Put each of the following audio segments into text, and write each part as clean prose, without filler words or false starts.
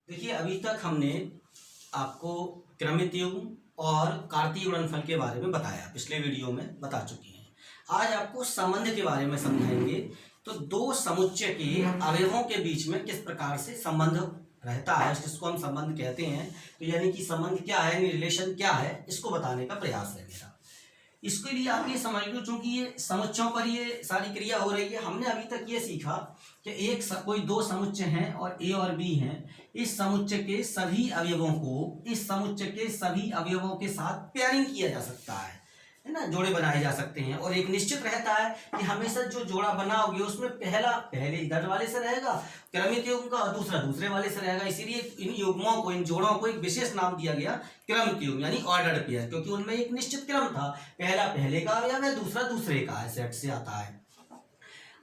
देखिए, अभी तक हमने आपको क्रमित युग्म और कार्तीय गुणनफल के बारे में बताया, पिछले वीडियो में बता चुके हैं। आज आपको संबंध के बारे में समझाएंगे। तो दो समुच्चय के अवयवों के बीच में किस प्रकार से संबंध रहता है, जिसको हम संबंध कहते हैं। तो यानी कि संबंध क्या है, रिलेशन क्या है, इसको बताने का प्रयास है मेरा। इसके लिए आप ये समझ लो, चूंकि ये समुच्चयों पर ये सारी क्रिया हो रही है, हमने अभी तक ये सीखा कि कोई दो समुच्चय हैं और ए और बी हैं। इस समुच्चय के सभी अवयवों को इस समुच्चय के सभी अवयवों के साथ पेयरिंग किया जा सकता है ना, जोड़े बनाए जा सकते हैं। और एक निश्चित रहता है कि हमेशा जो जोड़ा बनाओगे उसमें पहले इधर वाले से रहेगा क्रमित युग्म का, और दूसरा दूसरे वाले से रहेगा। इसीलिए इन युग्मों को, इन जोड़ों को एक विशेष नाम दिया गया क्रमित युग्म, यानी ऑर्डर्ड पेयर, क्योंकि उनमें एक निश्चित क्रम था। पहला पहले का अवयव है, दूसरा दूसरे का है, सेट से आता है।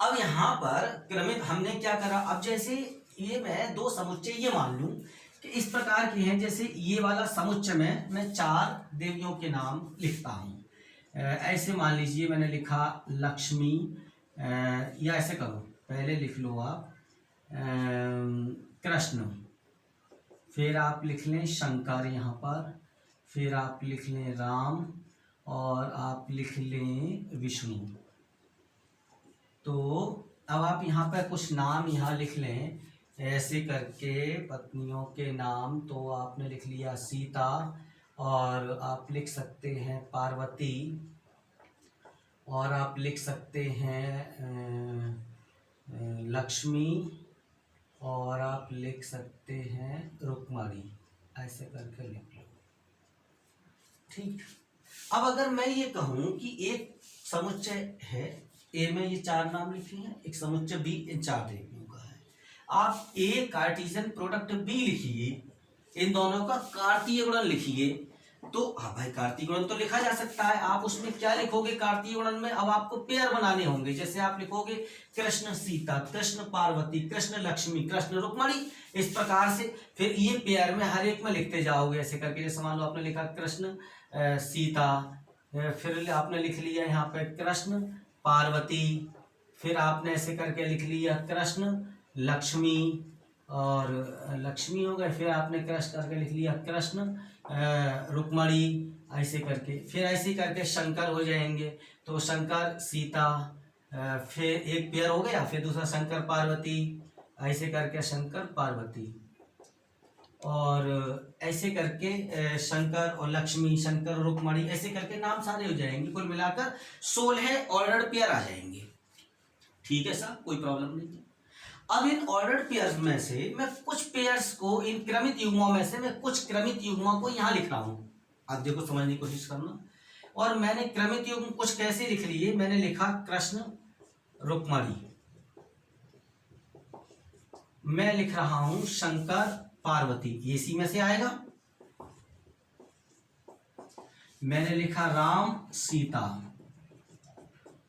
अब यहाँ पर क्रमित हमने क्या करा, अब जैसे ये मैं दो समुच्चय ये मान लूं कि इस प्रकार के हैं। जैसे ये वाला समुच्चय में मैं चार देवियों के नाम लिखता हूँ। ऐसे मान लीजिए मैंने लिखा लक्ष्मी, या ऐसे करो, पहले लिख लो आप कृष्ण, फिर आप लिख लें शंकर यहाँ पर, फिर आप लिख लें राम, और आप लिख लें विष्णु। तो अब आप यहाँ पर कुछ नाम यहाँ लिख लें ऐसे करके, पत्नियों के नाम। तो आपने लिख लिया सीता, और आप लिख सकते हैं पार्वती, और आप लिख सकते हैं लक्ष्मी, और आप लिख सकते हैं रुक्मणी। ऐसे करके लिख लो, ठीक। अब अगर मैं ये कहूँ कि एक समुच्चय है ए में ये चार नाम लिखे हैं, एक समुच्चय बी इन चार देवियों का है। आप ए कार्टेशियन प्रोडक्ट बी लिखिए, इन दोनों का कार्तीय गुणन लिखिए। तो हाँ भाई, कार्तीय गुणन तो लिखा जा सकता है। आप उसमें क्या लिखोगे कार्तीय गुणन में, अब आपको पेयर बनाने होंगे। जैसे आप लिखोगे कृष्ण सीता, कृष्ण पार्वती, कृष्ण लक्ष्मी, कृष्ण रुक्मणी, इस प्रकार से फिर ये पेयर में हर एक में लिखते जाओगे ऐसे करके। जैसे मान लो आपने लिखा कृष्ण सीता, फिर आपने लिख लिया यहाँ पे कृष्ण पार्वती, फिर आपने ऐसे करके लिख लिया कृष्ण लक्ष्मी, और लक्ष्मी हो गए, फिर आपने कृष्ण करके लिख लिया कृष्ण रुक्मणी, ऐसे करके। फिर ऐसे करके शंकर हो जाएंगे, तो शंकर सीता, फिर एक पेयर हो गया, फिर दूसरा शंकर पार्वती, ऐसे करके शंकर पार्वती, और ऐसे करके शंकर और लक्ष्मी, शंकर रुक्मणी, ऐसे करके नाम सारे हो जाएंगे। कुल मिलाकर 16 ऑर्डर्ड पेयर आ जाएंगे। ठीक है साहब, कोई प्रॉब्लम नहीं है। अब इन ऑर्डर्ड पेयर्स में से मैं कुछ पेयर्स को, इन क्रमित युग्मों में से मैं कुछ क्रमित युग्मों को यहाँ लिख रहा हूँ। अब देखो, समझने की कोशिश करना। और मैंने क्रमित युग्म कुछ कैसे लिख लिए, मैंने लिखा कृष्ण रुक्मणी, मैं लिख रहा हूं शंकर पार्वती, ये इसी में से आएगा। मैंने लिखा राम सीता,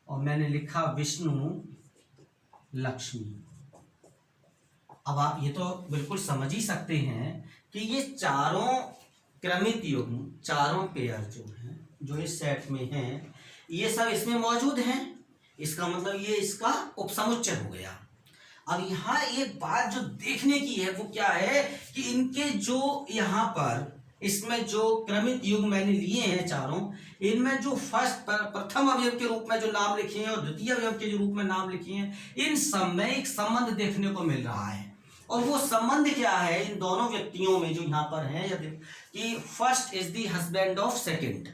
और मैंने लिखा विष्णु लक्ष्मी। अब आप ये तो बिल्कुल समझ ही सकते हैं कि ये चारों क्रमित युग्म, चारों पेयर जो हैं, जो इस सेट में हैं, ये सब इसमें मौजूद हैं। इसका मतलब ये इसका उपसमुच्चय हो गया। अब यहाँ एक बात जो देखने की है वो क्या है कि इनके जो यहाँ पर इसमें जो क्रमित युग्म मैंने लिए हैं चारों, इनमें जो प्रथम अवयव के रूप में जो नाम लिखे हैं और द्वितीय अवयव के जो रूप में नाम लिखे हैं, इन सब में एक संबंध देखने को मिल रहा है। और वो संबंध क्या है इन दोनों व्यक्तियों में जो यहाँ पर है, कि first is the husband of second,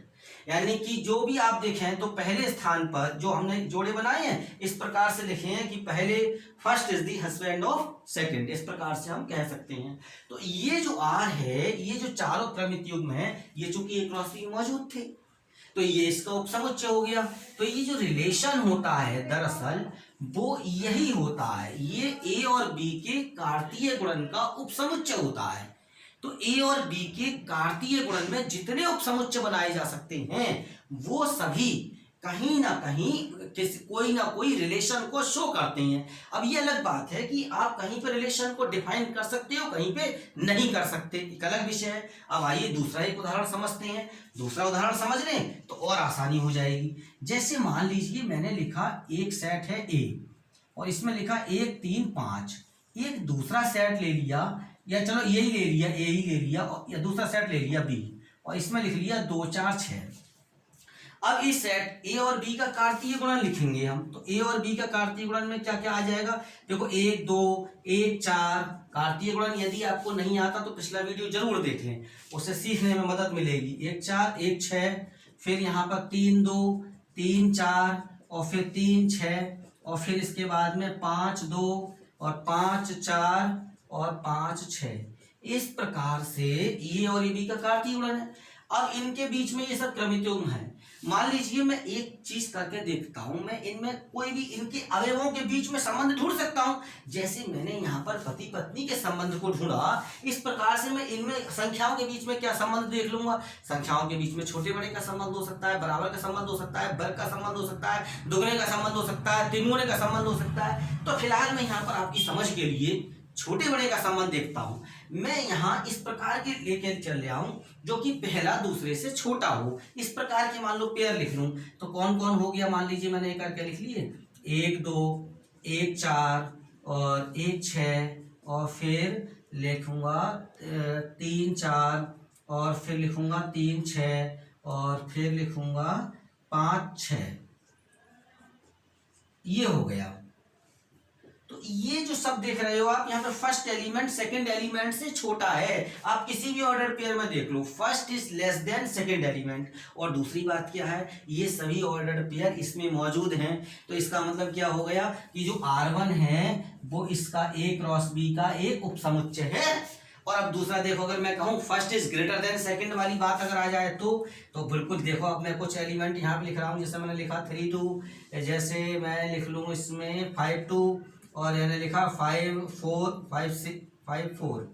यानी कि जो भी आप देखें तो पहले स्थान पर जो हमने जोड़े बनाए हैं इस प्रकार से लिखे हैं कि पहले first is the husband of second, इस प्रकार से हम कह सकते हैं। तो ये जो आर है, ये जो चारों क्रमित युग्म है, ये चूंकि एक क्रॉस में मौजूद थे, तो ये इसका उपसमुच्चय हो गया। तो ये जो रिलेशन होता है दरअसल वो यही होता है, ये ए और बी के कार्तीय गुणन का उपसमुच्चय होता है। तो ए और बी के कार्तीय गुणन में जितने उपसमुच्चय बनाए जा सकते हैं वो सभी कहीं ना कहीं कोई ना कोई रिलेशन को शो करते हैं। अब ये अलग बात है कि आप कहीं पे रिलेशन को डिफाइन कर सकते हो, कहीं पे नहीं कर सकते, एक अलग विषय है। अब आइए दूसरा एक उदाहरण समझते हैं। दूसरा उदाहरण समझ लें तो और आसानी हो जाएगी। जैसे मान लीजिए मैंने लिखा एक सेट है ए, और इसमें लिखा 1 3 5। एक दूसरा सेट ले लिया या चलो यही ले लिया, ए ही ले लिया, और या दूसरा सेट ले लिया बी, और इसमें लिख लिया 2 4 6। अब इस सेट ए और बी का कार्तीय गुणन लिखेंगे हम, तो ए और बी का कार्तीय गुणन में क्या क्या आ जाएगा, देखो 1 2 1 4 कार्तीय गुणन यदि आपको नहीं आता तो पिछला वीडियो जरूर देख लें, उससे सीखने में मदद मिलेगी। 1 4 1 6, फिर यहाँ पर 3 2 3 4 और फिर 3 6, और फिर इसके बाद में 5 2 और 5 4 और 5 6। इस प्रकार से ए और बी का कार्तीय गुणन है। अब इनके बीच में ये सब क्रमित युग्म है। मान लीजिए मैं एक चीज करके देखता हूं, मैं इनमें कोई भी इनके अवयवों के बीच में संबंध ढूंढ सकता हूं। जैसे मैंने यहाँ पर पति पत्नी के संबंध को ढूंढा, इस प्रकार से मैं इनमें संख्याओं के बीच में क्या संबंध देख लूंगा। संख्याओं के बीच में छोटे बड़े का संबंध हो सकता है, बराबर का संबंध हो सकता है, वर्ग का संबंध हो सकता है, दुगने का संबंध हो सकता है, तिगुने का संबंध हो सकता है। तो फिलहाल मैं यहाँ पर आपकी समझ के लिए छोटे बड़े का संबंध देखता हूं। मैं यहाँ इस प्रकार के लेकर चल रहा हूं जो कि पहला दूसरे से छोटा हो। इस प्रकार के मान लो पेयर लिख लूं, तो कौन कौन हो गया, मान लीजिए मैंने एक करके लिख लिए, 1 2 1 4 और 1 6, और फिर लिखूंगा 3 4, और फिर लिखूंगा 3 6, और फिर लिखूंगा 5 6। ये हो गया। तो ये जो सब देख रहे हो आप, यहाँ पे फर्स्ट एलिमेंट सेकंड एलिमेंट से छोटा है। आप किसी भी ऑर्डर पेयर में देख लो, first is less than second element. और दूसरी बात क्या है, ये सभी ऑर्डर पेयर इसमें मौजूद हैं। तो इसका मतलब क्या हो गया कि जो R1 है वो इसका A क्रॉस B का एक उपसमुच्चय है। और अब दूसरा देखो, अगर मैं कहूँ first is greater than second वाली बात अगर आ जाए तो बिल्कुल देखो, अब मैं कुछ एलिमेंट यहाँ पे लिख रहा हूँ। जैसे मैंने लिखा 3 2, जैसे मैं लिख लूँ इसमें 5 2, और मैंने लिखा 5 4 5 6 5 4,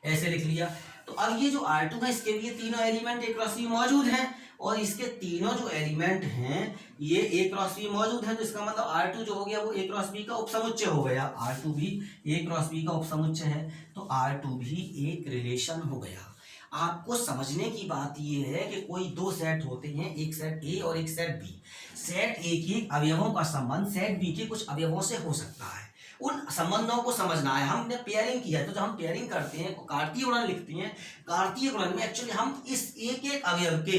ऐसे लिख लिया। तो अब ये जो R2 है, इसके लिए तीनों एलिमेंट A क्रॉस B मौजूद हैं, और इसके तीनों जो एलिमेंट हैं ये A क्रॉस B मौजूद है। तो इसका मतलब R2 जो हो गया वो A क्रॉस B का उपसमुच्चय हो गया। R2 भी A क्रॉस B का उपसमुच्चय है, तो R2 भी एक रिलेशन हो गया। आपको समझने की बात यह है कि कोई दो सेट होते हैं, एक सेट ए और एक सेट बी। सेट ए के अवयवों का संबंध सेट बी के कुछ अवयवों से हो सकता है। उन संबंधों को समझना है। हमने पेयरिंग किया, तो जब हम पेयरिंग करते हैं, कार्तीय गुणन लिखते हैं, कार्तीय गुणन में एक्चुअली हम इस एक एक अवयव के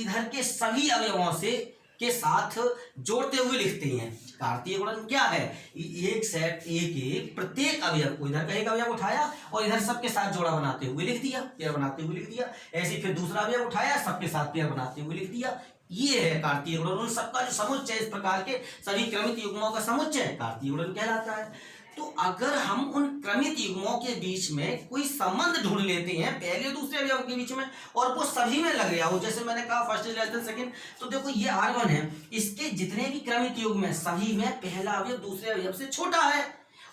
इधर के सभी अवयवों से के साथ जोड़ते हुए लिखते हैं। कार्तीय गुणन क्या है, एक सेट ए के प्रत्येक अवयव को इधर का एक अवयव उठाया और इधर सबके साथ जोड़ा बनाते हुए लिख दिया, पेयर बनाते हुए लिख दिया। ऐसे फिर दूसरा अवयव उठाया, सबके साथ पेयर बनाते हुए लिख दिया। ये है कार्तीय गुणन। उन सबका जो समुच्चय, इस प्रकार के सभी क्रमित युग्मों का समुच्चय कार्तीय गुणन कहलाता है। तो अगर हम उन क्रमित युग्मों के बीच में कोई संबंध ढूंढ लेते हैं पहले दूसरे अवयव के बीच में, और वो सभी में लग गया हो, जैसे मैंने कहा first is less than second, तो देखो ये R1 है, इसके जितने भी क्रमित युग्म है सभी में पहला अवयव दूसरे अवयव से छोटा है,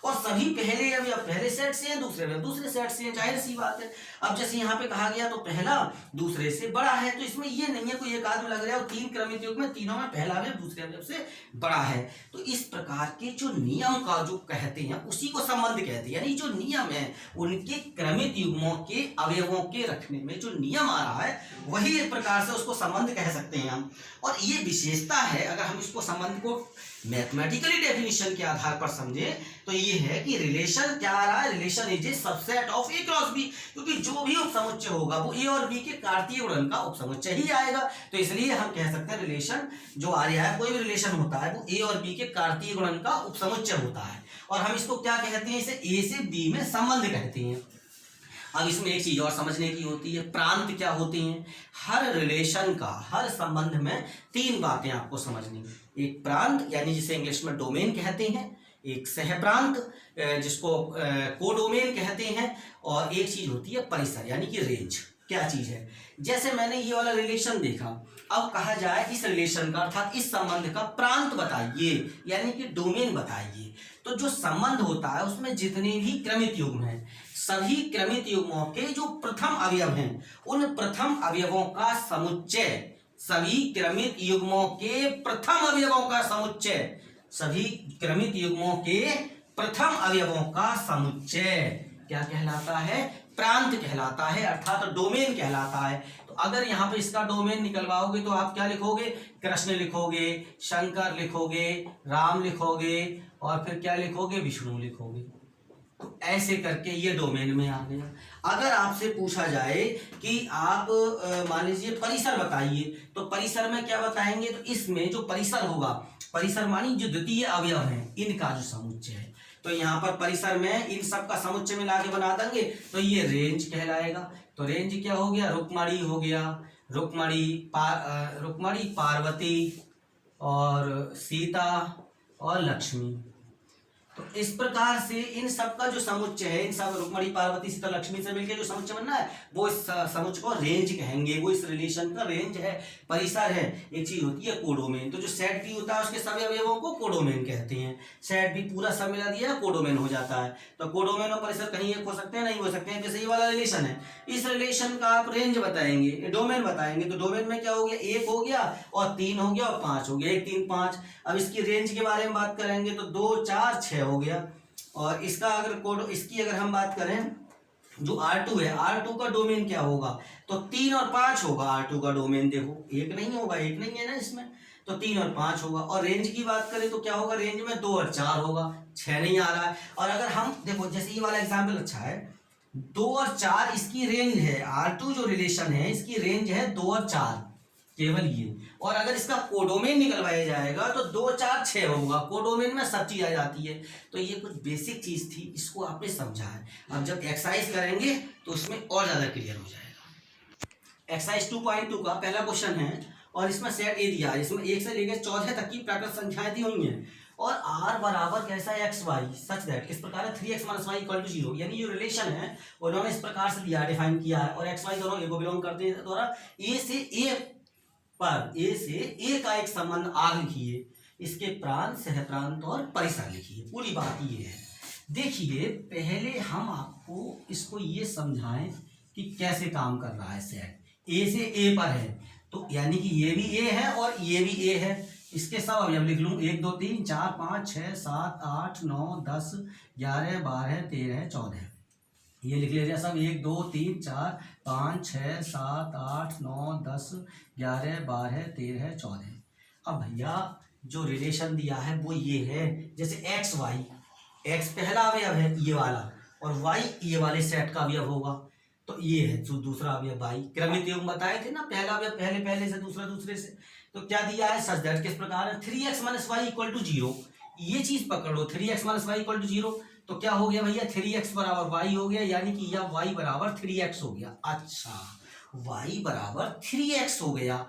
और सभी पहले अवयव पहले सेट से हैं, दूसरे अवयव दूसरे सेट से हैं, जाहिर सी बात है। अब जैसे यहाँ पे कहा गया तो पहला दूसरे से बड़ा है, तो इसमें ये नहीं है कोई एक आदमी लग रहा है और तीन क्रमित युग्म में तीनों में पहला अवयव दूसरे अवयव से बड़ा है। तो इस प्रकार के जो नियम का जो कहते हैं उसी को संबंध कहते हैं। यानी जो नियम है उनके क्रमित युग्मों के अवयवों के रखने में जो नियम आ रहा है वही एक प्रकार से उसको संबंध कह सकते हैं हम। और ये विशेषता है, अगर हम इसको संबंध को मैथमेटिकली डेफिनेशन के आधार पर समझे तो ये है कि रिलेशन क्या आ रहा है, relation is a subset of A cross B, क्योंकि जो भी उपसमुच्चय होगा वो ए और बी के कार्तीय गुणन का उपसमुच्चय ही आएगा। तो इसलिए हम कह सकते हैं रिलेशन जो आ रहा है, कोई भी रिलेशन होता है वो ए और बी के कार्तीय गुणन का उपसमुच्चय होता है। और हम इसको क्या कहते हैं, इसे ए से बी में संबंध कहते हैं। अब इसमें एक चीज और समझने की होती है, प्रांत क्या होते हैं। हर रिलेशन का, हर संबंध में तीन बातें आपको समझनी। एक प्रांत यानी जिसे इंग्लिश में डोमेन कहते हैं, एक सहप्रांत जिसको कोडोमेन कहते हैं, और एक चीज होती है परिसर यानी कि रेंज। क्या चीज है, जैसे मैंने ये वाला रिलेशन देखा, अब कहा जाए इस रिलेशन का अर्थात इस संबंध का प्रांत बताइए यानी कि डोमेन बताइए। तो जो संबंध होता है उसमें जितने भी क्रमित युग्म हैं, सभी क्रमित युग्मों के जो प्रथम अवयव हैं उन प्रथम अवयवों का समुच्चय, सभी क्रमित युग्मों के प्रथम अवयवों का समुच्चय, सभी क्रमित युग्मों के प्रथम अवयवों का समुच्चय क्या कहलाता है, प्रांत कहलाता है, अर्थात डोमेन कहलाता है। तो अगर यहाँ पे इसका डोमेन निकलवाओगे तो आप क्या लिखोगे, कृष्ण लिखोगे, शंकर लिखोगे, राम लिखोगे, और फिर क्या लिखोगे, विष्णु लिखोगे। तो ऐसे करके ये डोमेन में आ गया। अगर आपसे पूछा जाए कि आप मान लीजिए परिसर बताइए, तो परिसर में क्या बताएंगे, तो इसमें जो परिसर होगा, परिसर मानी जो द्वितीय अवयव है इनका जो समुच्चय है, तो यहाँ पर परिसर में इन सब का समुच्चय मिला के बना देंगे तो ये रेंज कहलाएगा। तो रेंज क्या हो गया, रुक्मणी हो गया, रुक्मणी पार्वती और सीता और लक्ष्मी। तो इस प्रकार से इन सब का जो समुच्चय है, इन सब रुक्मणी पार्वती सीता लक्ष्मी से मिलकर जो समुच्चय बनना है वो इस समुच्चय को रेंज कहेंगे, वो इस रिलेशन का रेंज है, परिसर है। एक चीज होती है कोडोमेन, तो जो सेट भी होता है उसके सभी अवयवों को कोडोमेन कहते हैं। सेट भी पूरा सब मिला दिया कोडोमेन हो जाता है। तो कोडोमेन और परिसर कहीं एक हो सकते हैं, नहीं हो सकते हैं। जैसे ये वाला रिलेशन है, इस रिलेशन का आप रेंज बताएंगे, डोमेन बताएंगे, तो डोमेन में क्या हो गया, 1 हो गया और 3 हो गया और 5 हो गया, 1 3 5। अब इसकी रेंज के बारे में बात करेंगे तो 2 4 6 हो गया। और इसका अगर कोड, इसकी अगर हम बात करें जो R2 है, R2 का डोमेन क्या होगा, तो 3 और 5 होगा। R2 का डोमेन देखो 1 नहीं होगा, 1 नहीं है ना इसमें, तो 3 और 5 होगा। और रेंज की बात करें तो क्या होगा, रेंज में 2 और 4 होगा, 6 नहीं आ रहा है। और अगर हम देखो जैसे ये वाला एग्जाम्पल अच्छा है, 2 और 4 इसकी रेंज है, R2 जो रिलेशन है इसकी रेंज है 2 और 4 केवल ये। और अगर इसका कोडोमेन निकलवाया जाएगा तो 2 4 6 होगा, कोडोमेन में सब चीज आ जाती है। तो ये कुछ बेसिक चीज थी, इसको आपने समझा है। अब जब एक्सरसाइज करेंगे तो इसमें और ज्यादा क्लियर हो जाएगा। एक्सरसाइज 2.2 का पहला क्वेश्चन है और इसमें सेट ए दिया है, इसमें 1 से लेकर 14 तक की प्राकृत संख्याएं दी हुई हैं और r बराबर कैसा है एक्स वाई, सच दैट किस प्रकार है 3x - y = 0, यानी जो रिलेशन है उन्होंने इस प्रकार से दिया, डिफाइन किया है। और एक्स वाई दोनों ए को बिलोंग करते हैं द्वारा ए से ए पर, ए से ए का एक संबंध आर लिखिए, इसके प्रांत, सहप्रांत और परिसर लिखिए। पूरी बात ये है। देखिए पहले हम आपको इसको ये समझाएं कि कैसे काम कर रहा है सेट। ए से ए पर है तो यानी कि ये भी ए है और ये भी ए है। इसके सब अवयव लिख लूँ 1 2 3 4 5 6 7 8 9 10 11 12 13 14, ये लिख लीजिए सब 1 2 3 4 5 6 7 8 9 10 11 12 13 14। अब भैया जो रिलेशन दिया है वो ये है, जैसे एक्स वाई, एक्स पहला अवयव है ये वाला और वाई ये वाले सेट का अवयव होगा, तो ये है जो दूसरा अवयव वाई। क्रमित युग्म बताए थे ना, पहला अवयव पहले से, दूसरा दूसरे से। तो क्या दिया है, सच दैट किस प्रकार है 3x - y = 0, ये चीज पकड़ो 3x - y = 0। तो क्या हो गया भैया 3x बराबर y हो गया, यानी कि यह y बराबर 3x हो गया। अच्छा y बराबर 3x हो गया,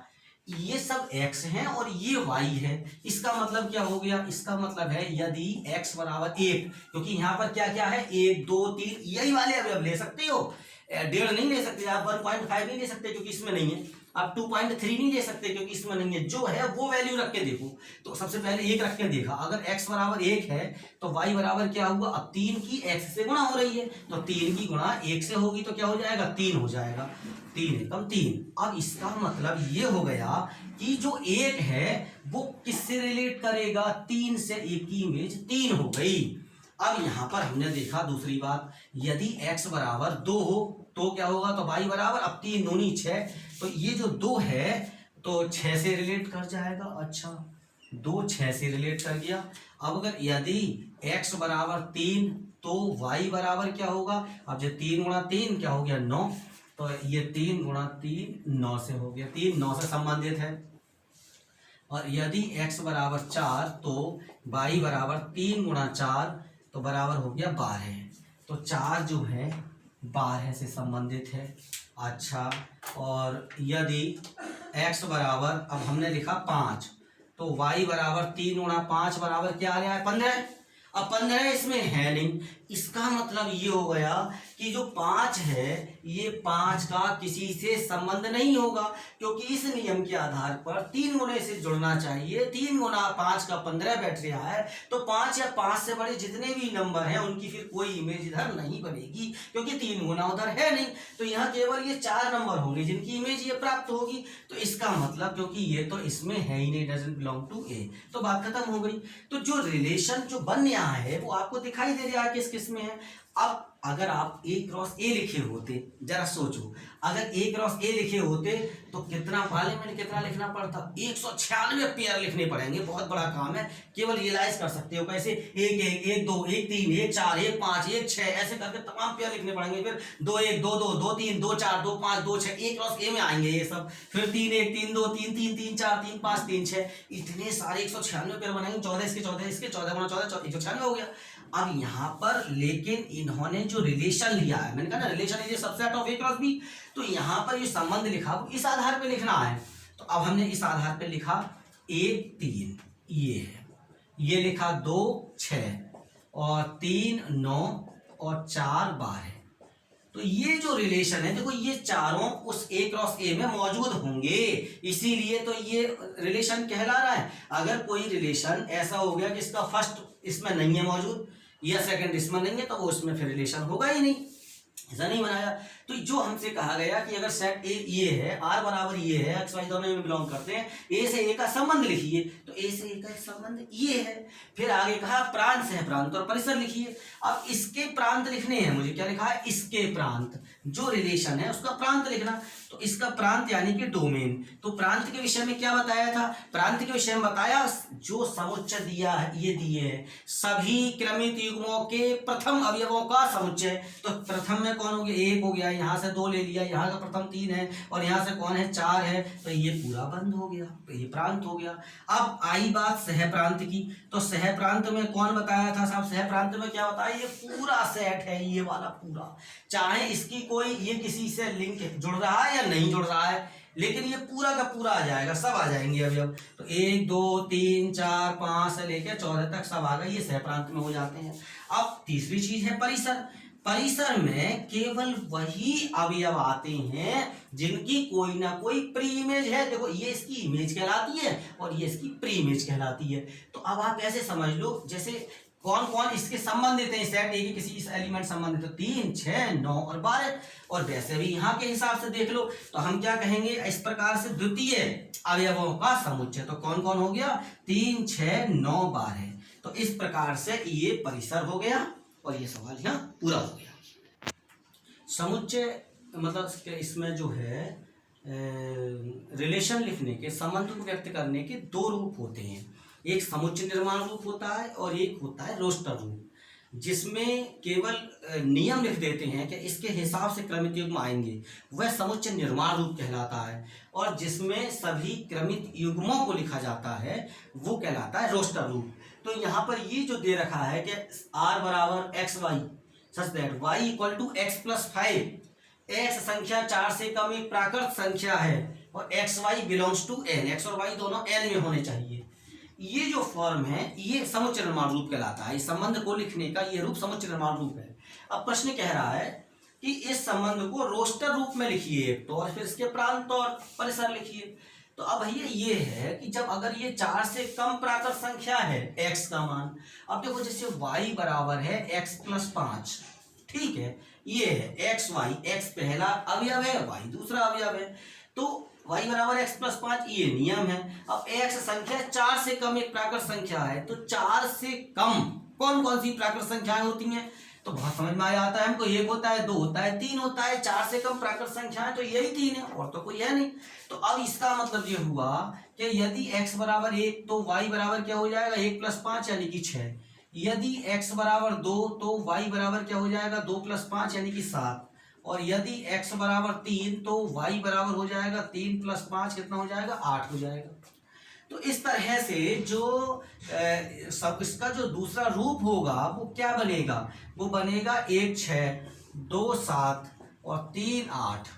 ये सब x हैं और ये y है। इसका मतलब क्या हो गया, इसका मतलब है यदि x बराबर 1, क्योंकि यहाँ पर क्या क्या है 1 2 3 यही वाले अवयव ले सकते हो, 1.5 नहीं ले सकते आप, 1.5 नहीं ले सकते क्योंकि इसमें नहीं है, आप 2.3 नहीं ले सकते क्योंकि इसमें नहीं है। जो है वो वैल्यू रख के देखो। तो सबसे पहले 1 रख के देखा, अगर x बराबर 1 है तो y बराबर क्या हुआ, अब 3 की x से गुणा हो रही है तो 3 की गुणा 1 से होगी तो क्या हो जाएगा 3 हो जाएगा, 3 एकम 3। अब इसका मतलब ये हो गया कि जो 1 है वो किससे रिलेट करेगा, 3 से, 1 की इमेज 3 हो गई। अब यहां पर हमने देखा दूसरी बात, यदि x बराबर 2 हो तो क्या होगा, तो y बराबर, अब 3 दूनी 6, तो ये जो 2 है तो 6 से रिलेट कर जाएगा। अच्छा 2 6 से रिलेट कर गया। अब अगर यदि x बराबर 3 तो y बराबर क्या होगा, अब जो 3 × 3 क्या हो गया 9, तो ये 3 × 3 9 से हो गया, 3 9 से संबंधित है। और यदि x बराबर 4 तो y बराबर 3 × 4 तो बराबर हो गया 12, तो 4 जो है 12 से संबंधित है। अच्छा और यदि x बराबर, अब हमने लिखा 5 तो y बराबर 3 × 5 बराबर क्या आ रहा है 15। अब 15 इसमें है नहीं, इसका मतलब ये हो गया कि जो 5 है ये 5 का किसी से संबंध नहीं होगा, क्योंकि इस नियम के आधार पर 3 गुणे से जुड़ना चाहिए। 3 × 5 का 15 बैठ रहा है, तो 5 या 5 से बड़े जितने भी नंबर हैं उनकी फिर कोई इमेज इधर नहीं बनेगी, क्योंकि 3 गुना उधर है नहीं। तो यहाँ केवल ये 4 नंबर होंगे जिनकी इमेज ये प्राप्त होगी। तो इसका मतलब क्योंकि ये तो इसमें है ही नहीं, डजंट बिलोंग टू ए, तो बात खत्म हो गई। तो जो रिलेशन जो बन यहाँ है वो आपको दिखाई दे रहा है किस किस में है। अब अगर आप ए क्रॉस ए लिखे होते, जरा सोचो, अगर ए क्रॉस ए लिखे होते तो कितना पार्लियामेंट कितना लिखना पड़ता, 196 पेयर लिखने पड़ेंगे, बहुत बड़ा काम है। केवल रियलाइज कर सकते हो कैसे, एक एक, एक दो, एक तीन, एक चार, एक पांच, एक छह, ऐसे करके तमाम पेयर लिखने पड़ेंगे। फिर दो एक, दो दो, दो तीन, दो चार, दो पांच, दो छह, ए क्रॉस ए में आएंगे ये सब। फिर तीन एक, तीन दो, तीन तीन, तीन चार, तीन पांच, तीन छह, इतने सारे 196 पेयर बनेंगे। 14 इसके 14 इसके, 14 गुना 14, 196 हो गया। अब यहाँ पर लेकिन इन्होंने जो रिलेशन लिया है, मैंने कहा ना relation is a subset of A cross B, तो यहाँ पर ये संबंध लिखा वो इस आधार पे लिखना है। तो अब हमने इस आधार पे लिखा 1 3 ये है, ये लिखा 2 6 और 3 9 और 4 12। तो ये जो रिलेशन है देखो, ये चारों उस ए क्रॉस ए में मौजूद होंगे, इसीलिए तो ये रिलेशन कहला रहा है। अगर कोई रिलेशन ऐसा हो गया कि इसका फर्स्ट इसमें नहीं है मौजूद या सेकंड इसमें नहीं है, तो वो उसमें फिर रिलेशन होगा ही नहीं, ऐसा नहीं बनाया। तो जो हमसे कहा गया कि अगर सेट ए ये है, आर बराबर ये है, एक्स वाई दोनों में बिलोंग करते हैं, ए से ए का संबंध लिखिए, तो ए से ए का संबंध ये है। फिर आगे कहा प्रांत सह प्रांत और परिसर लिखिए। अब इसके प्रांत लिखने हैं मुझे, क्या लिखा है, इसके प्रांत, जो रिलेशन है उसका प्रांत लिखना। तो इसका प्रांत यानी कि डोमेन। तो प्रांत के विषय में क्या बताया था, प्रांत के विषय में बताया जो समुच्चय दिया है, ये दिए हैं सभी क्रमित युग्मों के प्रथम अवयवों का समुच्चय। तो प्रथम में कौन हो गया, 1 हो गया, यहाँ से 2 ले लिया, यहाँ का प्रथम 3 है और यहाँ से कौन है 4 है, तो ये पूरा बंद हो गया, तो ये प्रांत हो गया। अब आई बात सह प्रांत की, तो सह प्रांत में कौन बताया था साहब, सह प्रांत में क्या बताया, ये पूरा सेट है, ये वाला पूरा, चाहे इसकी कोई ये किसी से लिंक जुड़ रहा है या नहीं जुड़ रहा है, लेकिन ये पूरा का पूरा आ जाएगा, सब आ जाएंगे अभी। अब तो 1 2 3 4 5 से लेकर 14 तक सब आ गए, ये सह प्रांत में हो जाते हैं। अब तीसरी चीज है परिसर। परिसर में केवल वही अवयव आते हैं जिनकी कोई ना कोई प्री इमेज है। देखो ये इसकी इमेज कहलाती है और ये इसकी प्री इमेज कहलाती है। तो अब आप ऐसे समझ लो जैसे कौन कौन इसके संबंधित है, सेट ए के किसी एलिमेंट संबंधित, तो 3 6 9 और 12। और वैसे भी यहाँ के हिसाब से देख लो तो हम क्या कहेंगे, इस प्रकार से द्वितीय अवयवों का समुच्चय, तो कौन कौन हो गया, 3 6 9 12। तो इस प्रकार से ये परिसर हो गया और ये सवाल यहाँ पूरा हो गया। समुच्चय मतलब इसमें जो है रिलेशन लिखने के, संबंध को व्यक्त करने के 2 रूप होते हैं। एक समुच्चय निर्माण रूप होता है और एक होता है रोस्टर रूप, जिसमें केवल नियम लिख देते हैं कि इसके हिसाब से क्रमित युग्म आएंगे, वह समुच्चय निर्माण रूप कहलाता है। और जिसमें सभी क्रमित युग्मों को लिखा जाता है वो कहलाता है रोस्टर रूप। तो यहाँ पर ये जो दे रखा है कि r बराबर x y such that y equal to x plus 5, x संख्या 4 से कम एक प्राकृत संख्या है और x y belongs to n, x और वाई दोनों n में होने चाहिए, ये जो फॉर्म है ये समुच्चय निर्माण रूप कहलाता है। इस संबंध को लिखने का ये रूप समुच्चय निर्माण रूप है। अब प्रश्न कह रहा है कि इस संबंध को रोस्टर रूप में लिखिए एक तो, और फिर इसके प्रांत और परिसर लिखिए। तो अब भैया ये है कि जब अगर ये 4 से कम प्राकृत संख्या है x का मान, अब देखो जैसे y बराबर है x प्लस 5, ठीक है, ये है x y, x पहला अवयव है, y दूसरा अवयव है, तो y बराबर x प्लस 5 ये नियम है। अब x संख्या 4 से कम एक प्राकृत संख्या है, तो 4 से कम कौन कौन सी प्राकृत संख्याएं होती हैं, तो बहुत समझ में आ जाता है हमको, 1 होता है, 2 होता है, 3 होता है, 4 से कम प्राकृत संख्याएं तो यही 3 है और तो कोई है नहीं। तो अब इसका मतलब ये हुआ कि यदि x बराबर 1 तो y बराबर क्या हो जाएगा, 1 प्लस 5 यानी कि 6। यदि x बराबर 2 तो y बराबर क्या हो जाएगा, 2 प्लस 5 यानी कि 7। और यदि x बराबर 3 तो y बराबर हो जाएगा 3 प्लस 5 कितना हो जाएगा, 8 हो जाएगा। तो इस तरह से जो सब इसका जो दूसरा रूप होगा वो क्या बनेगा, वो बनेगा 1 6 2 7 और 3 8,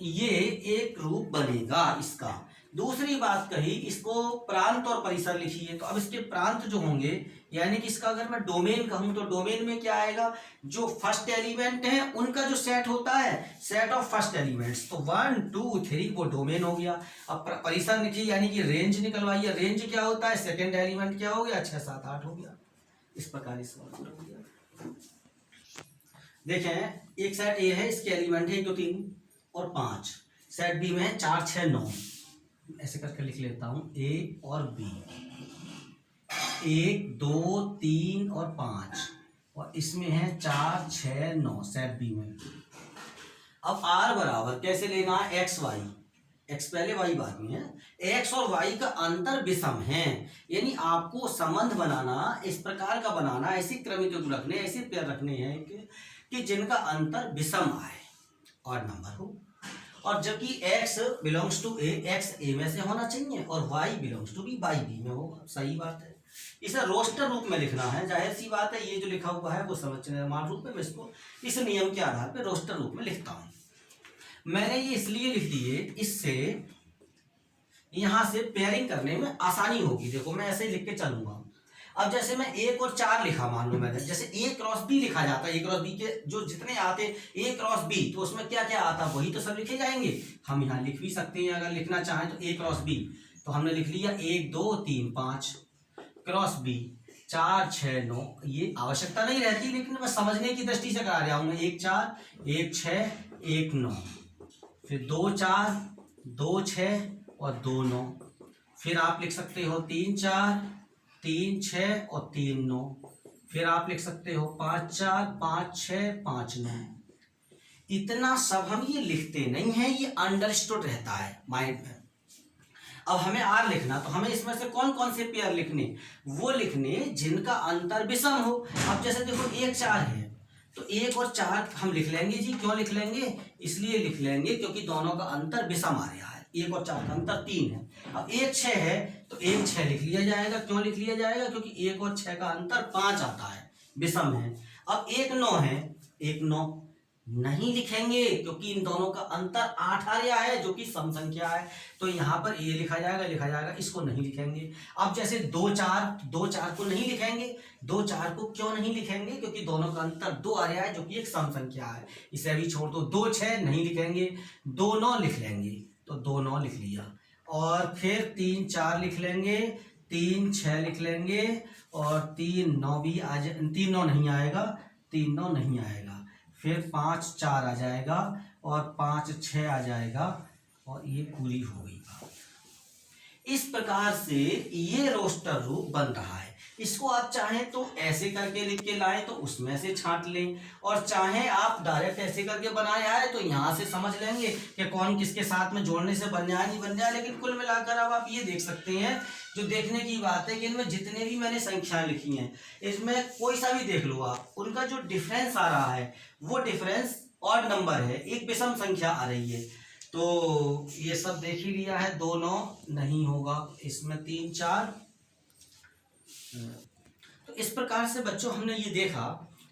ये एक रूप बनेगा इसका। दूसरी बात कही, इसको प्रांत और परिसर लिखिए। तो अब इसके प्रांत जो होंगे यानी कि इसका अगर मैं डोमेन कहूं तो डोमेन में क्या आएगा, जो फर्स्ट एलिमेंट है उनका जो सेट होता है, सेट ऑफ फर्स्ट एलिमेंट्स, तो 1 2 3 वो डोमेन हो गया। अब परिसर लिखिए यानी कि रेंज निकलवाइए, रेंज क्या होता है, सेकेंड एलिमेंट क्या हो गया, 6 7 8 हो गया। इस प्रकार इस सवाल पूरा हो गया। देखें एक सेट ए है, इसके एलिमेंट है 1 2 3 और 5, सेट बी में है 4 6 9, ऐसे करके लिख लेता हूं, ए और बी, 1 2 3 और 5, और इसमें है 4 6 9 सेट बी में। अब आर बराबर कैसे लेना है, एक्स वाई, एक्स पहले वाई बाद में है, एक्स और वाई का अंतर विषम है, यानी आपको संबंध बनाना इस प्रकार का बनाना, ऐसी क्रमिक युग्म रखने, ऐसे पेयर रखने हैं कि जिनका अंतर विषम आए और नंबर हो। और जबकि x belongs to A, X A में से होना चाहिए और y belongs to B, Y B में होगा। सही बात है। इसे रोस्टर रूप में लिखना है, जाहिर सी बात है, ये जो लिखा हुआ है वो समुच्चय निर्माण रूप में, मैं इसको इस नियम के आधार पर रोस्टर रूप में लिखता हूं। मैंने ये इसलिए लिख दिए, इससे यहां से पेयरिंग करने में आसानी होगी। देखो मैं ऐसे ही लिख के चलूंगा। अब जैसे मैं 1 और 4 लिखा, मान लो मैंने, जैसे A क्रॉस B लिखा जाता है, A क्रॉस B के जो जितने आते A क्रॉस B, तो उसमें क्या क्या आता वही तो सब लिखे जाएंगे। हम यहाँ लिख भी सकते हैं, अगर लिखना चाहें तो A क्रॉस B, तो हमने लिख लिया 1 2 3 5 क्रॉस B 4 6 9। ये आवश्यकता नहीं रहती, लेकिन मैं समझने की दृष्टि से करा रहा हूं मैं। 1 4 1 6 1 9, फिर 2 4 2 6 और 2 9, फिर आप लिख सकते हो 3 4 3 6 और 3 9, फिर आप लिख सकते हो 5 4 5 6 5 9। इतना सब हम ये लिखते नहीं है, ये अंडरस्टूड रहता है माइंड में। अब हमें आर लिखना, तो हमें इसमें से कौन कौन से पेयर लिखने, वो लिखने जिनका अंतर विषम हो। अब जैसे देखो 1 4 है, तो 1 और 4 हम लिख लेंगे जी। क्यों लिख लेंगे, इसलिए लिख लेंगे क्योंकि दोनों का अंतर विषम आ रहा है। 1 और 4 का अंतर 3 है। अब 1 6 है, तो 1 6 लिख लिया जाएगा। क्यों लिख लिया जाएगा, क्योंकि 1 और 6 का अंतर 5 आता है, विषम है। अब 1 9 है, 1 9 नहीं लिखेंगे क्योंकि इन दोनों का अंतर 8 आ रहा है, जो कि सम संख्या है, तो यहाँ पर ये लिखा जाएगा, इसको नहीं लिखेंगे। अब जैसे 2 4 को नहीं लिखेंगे। 2 4 को क्यों नहीं लिखेंगे, क्योंकि दोनों का अंतर 2 आ रहा है, जो कि एक सम संख्या है, इसे भी छोड़ दो। 2 6 नहीं लिखेंगे, 2 9 लिख लेंगे, तो 2 9 लिख लिया। और फिर 3 4 लिख लेंगे, 3 6 लिख लेंगे, और 3 9 भी आ जाए, 3 9 नहीं आएगा, 3 9 नहीं आएगा। फिर 5 4 आ जाएगा और 5 6 आ जाएगा, और ये पूरी हो गई बात। इस प्रकार से ये रोस्टर रूप बन रहा है। इसको आप चाहें तो ऐसे करके लिख के लाएं तो उसमें से छांट लें, और चाहें आप डायरेक्ट ऐसे करके बनाया है तो यहाँ से समझ लेंगे कि कौन किसके साथ में जोड़ने से बन जाए नहीं बन जाए। लेकिन कुल मिलाकर अब आप ये देख सकते हैं, जो देखने की बात है कि इनमें जितने भी मैंने संख्याएं लिखी हैं, इसमें कोई सा भी देख लो आप, उनका जो डिफरेंस आ रहा है वो डिफरेंस ऑड नंबर है, एक विषम संख्या आ रही है। तो ये सब देख ही लिया है। 2 9 नहीं होगा, इसमें 3 4। तो इस प्रकार से बच्चों हमने ये देखा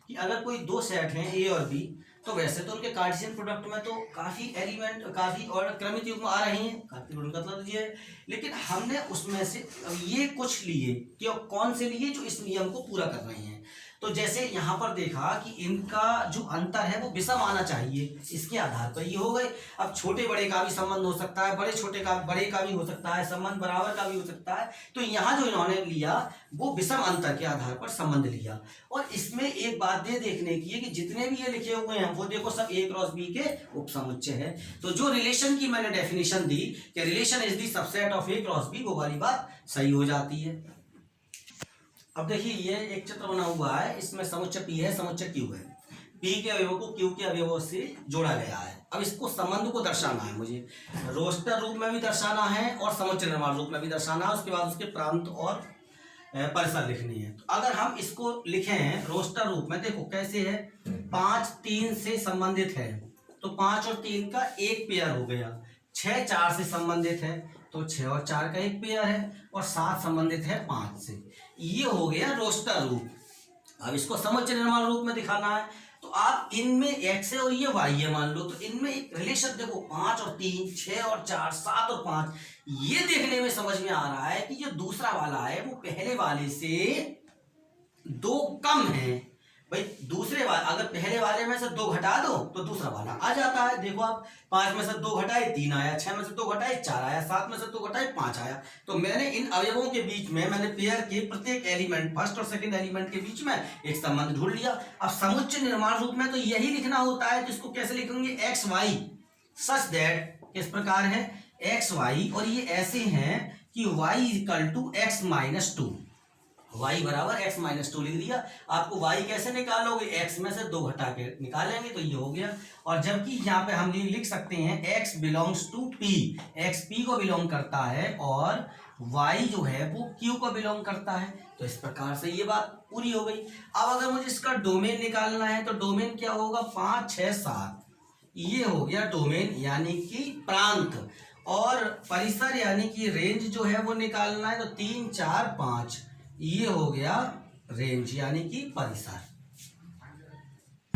कि अगर कोई दो सेट हैं ए और बी, तो वैसे तो उनके कार्टेशियन प्रोडक्ट में तो काफी एलिमेंट, काफी और क्रमिक युग्म आ रहे हैं, काफी मतलब ये, लेकिन हमने उसमें से ये कुछ लिए, क्यों कौन से लिए, जो इस नियम को पूरा कर रहे हैं। तो जैसे यहाँ पर देखा कि इनका जो अंतर है वो विषम आना चाहिए, इसके आधार पर ये हो गए। अब छोटे बड़े का भी संबंध हो सकता है, बड़े छोटे का बड़े का भी हो सकता है, संबंध बराबर का भी हो सकता है। तो यहाँ जो इन्होंने लिया वो विषम अंतर के आधार पर संबंध लिया। और इसमें एक बात ये देखने की है कि जितने भी ये लिखे हुए हैं वो देखो सब ए क्रॉस बी के उपसमुच्चय है। तो जो रिलेशन की मैंने डेफिनेशन दी कि relation is the subset of A cross B, वो वाली बात सही हो जाती है। अब देखिए ये एक चित्र बना हुआ है, इसमें समुच्चय पी है, समुच्चय क्यू है। पी के अवयवों को क्यू के अवयवों से जोड़ा गया है। अब इसको संबंध को दर्शाना है, मुझे रोस्टर रूप में भी दर्शाना है और समुच्चय निर्माण रूप में भी दर्शाना है। उसके बाद उसके प्रांत और परिसर लिखनी है। तो अगर हम इसको लिखे हैं रोस्टर रूप में, देखो कैसे है, 5 3 से संबंधित है तो 5 और 3 का एक पेयर हो गया। 6 4 से संबंधित है तो 6 और 4 का एक पेयर है, और 7 संबंधित है 5 से। ये हो गया रोस्टर रूप। अब इसको समुच्चय निर्माण रूप में दिखाना है, तो आप इनमें x है और ये y है मान लो, तो इनमें एक रिलेशन देखो, 5 और 3, 6 और 4, 7 और 5। ये देखने में समझ में आ रहा है कि जो दूसरा वाला है वो पहले वाले से 2 कम है। भाई दूसरे वाले, अगर पहले वाले में से 2 घटा दो तो दूसरा वाला आ जाता है। देखो आप 5 में से 2 घटाए 3 आया, 6 में से 2 घटाए 4 आया, 7 में से 2 घटाए 5 आया। तो मैंने इन अवयवों के बीच में, मैंने पेयर के प्रत्येक एलिमेंट, फर्स्ट और सेकंड एलिमेंट के बीच में एक संबंध ढूंढ लिया। अब समुच्चय निर्माण रूप में तो यही लिखना होता है, तो इसको कैसे लिखेंगे, एक्स वाई सच दैट, किस प्रकार है एक्स वाई, और ये ऐसे हैं कि y equal to x minus 2। y बराबर x माइनस 2 लिख दिया। आपको y कैसे निकालोगे, x में से 2 घटा के निकालेंगे तो ये हो गया। और जबकि यहाँ पे हम लिख सकते हैं x belongs to p, x p को बिलोंग करता है और y जो है वो q को बिलोंग करता है। तो इस प्रकार से ये बात पूरी हो गई। अब अगर मुझे इसका डोमेन निकालना है तो डोमेन क्या होगा, 5 6 7, ये हो गया डोमेन यानी कि प्रांत। और परिसर यानी कि रेंज जो है वो निकालना है तो 3 4 5, ये हो गया रेंज यानी कि परिसर।